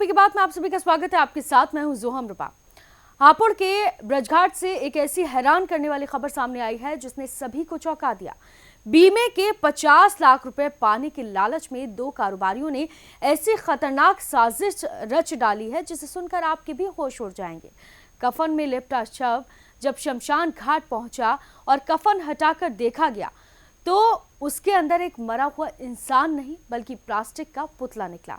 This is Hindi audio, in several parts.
के बाद में आप सभी का स्वागत है। आपके साथ मैं हूं जोहम रुपा। हापुड़ के ब्रजघाट से एक ऐसी हैरान करने वाली खबर सामने आई है जिसने सभी को चौंका दिया। बीमे के 50 लाख रुपए पाने के लालच में दो कारोबारियों ने ऐसी खतरनाक साजिश रच डाली है जिसे सुनकर आपके भी होश उड़ जाएंगे। कफन में लिपटा शव जब शमशान घाट पहुंचा और कफन हटाकर देखा गया तो उसके अंदर एक मरा हुआ इंसान नहीं बल्कि प्लास्टिक का पुतला निकला।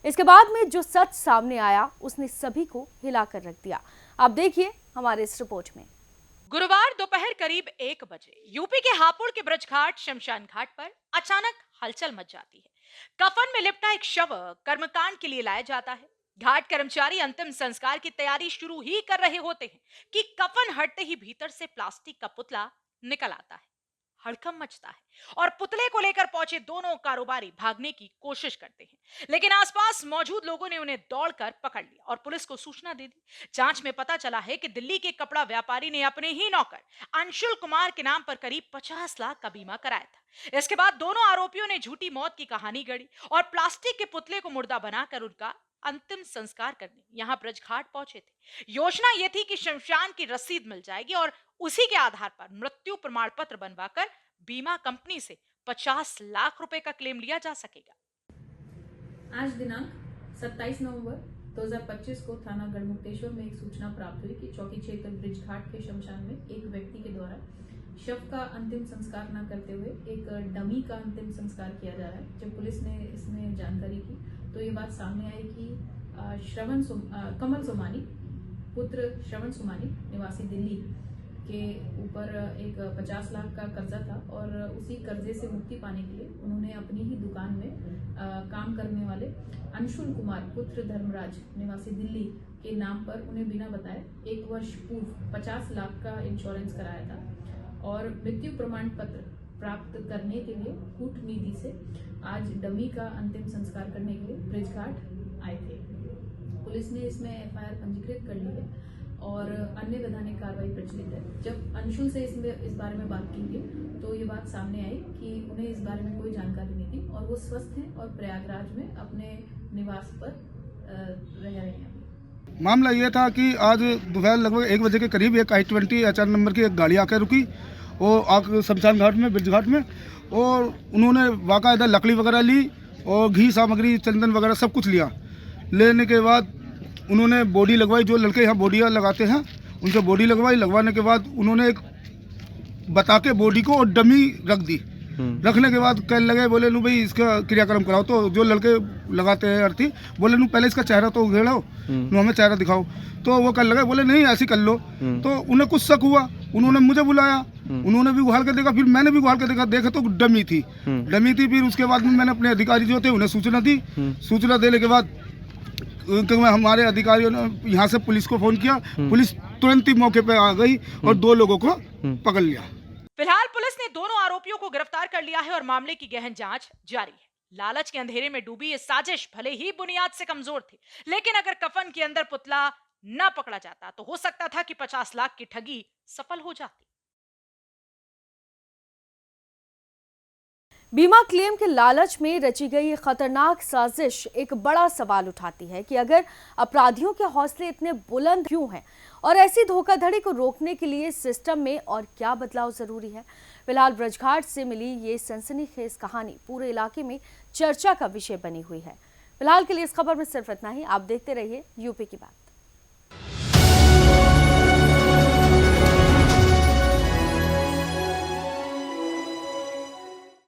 इसके बाद में जो सच सामने आया उसने सभी को हिलाकर रख दिया। आप देखिए हमारे इस रिपोर्ट में। गुरुवार दोपहर करीब 1 बजे यूपी के हापुड़ के ब्रजघाट शमशान घाट पर अचानक हलचल मच जाती है। कफन में लिपटा एक शव कर्मकांड के लिए लाया जाता है। घाट कर्मचारी अंतिम संस्कार की तैयारी शुरू ही कर रहे होते हैं कि कफन हटते ही भीतर से प्लास्टिक का पुतला निकल आता है। हड़कंप मचता है और पुतले को लेकर पहुंचे दोनों कारोबारी भागने की कोशिश करते हैं, लेकिन आसपास मौजूद लोगों ने उन्हें दौड़कर पकड़ लिया और पुलिस को सूचना दे दी। जांच में पता चला है कि दिल्ली के कपड़ा व्यापारी ने अपने ही नौकर अंशुल कुमार के नाम पर करीब 50 लाख का बीमा कराया था। इसके बाद दोनों आरोपियों ने झूठी मौत की कहानी गढ़ी और प्लास्टिक के पुतले को मुर्दा बनाकर उनका अंतिम संस्कार करने यहाँ ब्रजघाट पहुंचे थे। योजना यह थी कि शमशान की रसीद मिल जाएगी और उसी के आधार पर मृत्यु प्रमाण पत्र बनवाकर बीमा कंपनी से 50 लाख रुपए का क्लेम लिया जा सकेगा। आज दिनांक 27 नवंबर 2025 को थाना गढ़मुक्तेश्वर में एक सूचना प्राप्त हुई कि चौकी क्षेत्र ब्रजघाट के शमशान में एक व्यक्ति के द्वारा शव का अंतिम संस्कार न करते हुए एक डमी का अंतिम संस्कार किया जा रहा है। जब पुलिस ने इसमें जानकारी की तो ये बात सामने आई कि कमल सोमानी पुत्र श्रवण सोमानी निवासी दिल्ली के ऊपर एक 50 लाख का कर्जा था और उसी कर्जे से मुक्ति पाने के लिए उन्होंने अपनी ही दुकान में काम करने वाले अंशुल कुमार पुत्र धर्मराज निवासी दिल्ली के नाम पर उन्हें बिना बताए 1 वर्ष पूर्व 50 लाख का इंश्योरेंस कराया था और मृत्यु प्रमाण पत्र प्राप्त करने के लिए कूटनीति से आज डमी का अंतिम संस्कार करने के लिए ब्रजघाट आए थे। पुलिस ने इसमें एफआईआर पंजीकृत कर ली है और अन्य वैधानिक कार्रवाई प्रचलित है। जब अंशुल से इस बारे में बात की गई तो ये बात सामने आई कि उन्हें इस बारे में कोई जानकारी नहीं थी और वो स्वस्थ हैं और प्रयागराज में अपने निवास पर रह रहे हैं। मामला ये था कि आज दोपहर लगभग 1 बजे के करीब एक i20 HR नंबर की एक गाड़ी आकर रुकी। वो शमशान घाट में ब्रजघाट में और उन्होंने बाकायदा लकड़ी वगैरह ली और घी सामग्री चंदन वगैरह सब कुछ लिया। लेने के बाद उन्होंने बॉडी लगवाई। जो लड़के यहाँ बॉडी लगाते हैं उनसे बॉडी लगवाई। लगवाने के बाद उन्होंने एक बता के बॉडी को और डमी रख दी। रखने के बाद कहने लगे, बोले नू भाई इसका क्रियाक्रम कराओ। तो जो लड़के लगाते हैं अर्थी बोले नू पहले इसका चेहरा तो उघेड़ो, नू हमें चेहरा दिखाओ। तो वो कहने लगे, बोले नहीं ऐसे कर लो। तो उन्हें कुछ शक हुआ, उन्होंने मुझे बुलाया, उन्होंने भी उघाड़ के देखा, फिर मैंने भी उघाड़ के देखा तो डमी थी। फिर उसके बाद में मैंने अपने अधिकारी जो थे उन्हें सूचना दी। सूचना देने के बाद हमारे अधिकारियों ने यहाँ से पुलिस को फोन किया। पुलिस तुरंत ही मौके पे आ गई और 2 लोगों को पकड़ लिया। फिलहाल पुलिस ने दोनों आरोपियों को गिरफ्तार कर लिया है और मामले की गहन जांच जारी है। लालच के अंधेरे में डूबी ये साजिश भले ही बुनियाद से कमजोर थी, लेकिन अगर कफन के अंदर पुतला न पकड़ा जाता तो हो सकता था कि 50 लाख की ठगी सफल हो जाती। बीमा क्लेम के लालच में रची गई ये खतरनाक साजिश एक बड़ा सवाल उठाती है कि अगर अपराधियों के हौसले इतने बुलंद क्यों हैं और ऐसी धोखाधड़ी को रोकने के लिए सिस्टम में और क्या बदलाव जरूरी है। फिलहाल ब्रजघाट से मिली ये सनसनीखेज कहानी पूरे इलाके में चर्चा का विषय बनी हुई है। फिलहाल के लिए इस खबर में सिर्फ इतना ही। आप देखते रहिए यूपी की बात।